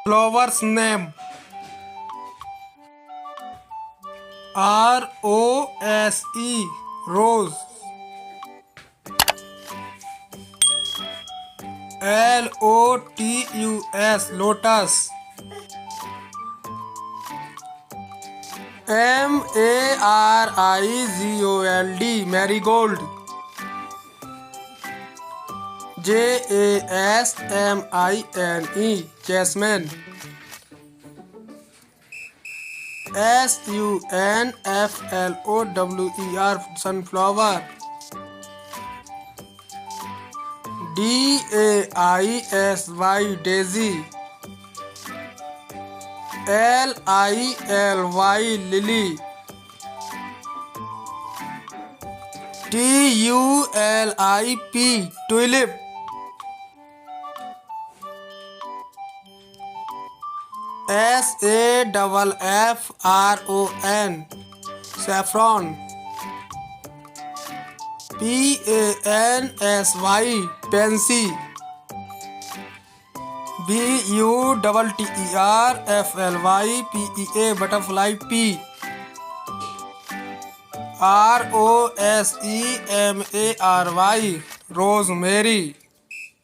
Flower's name. ROSE, rose. LOTUS, lotus. MARIGOLD, marigold. JASMINE, jasmine. SUNFLOWER, sunflower. DAISY, daisy. LILY, lily. TULIP, tulip. SAFFRON, saffron. PANSY, pansy. BUTTERFLYPEA, butterfly. P. ROSEMARY, rosemary.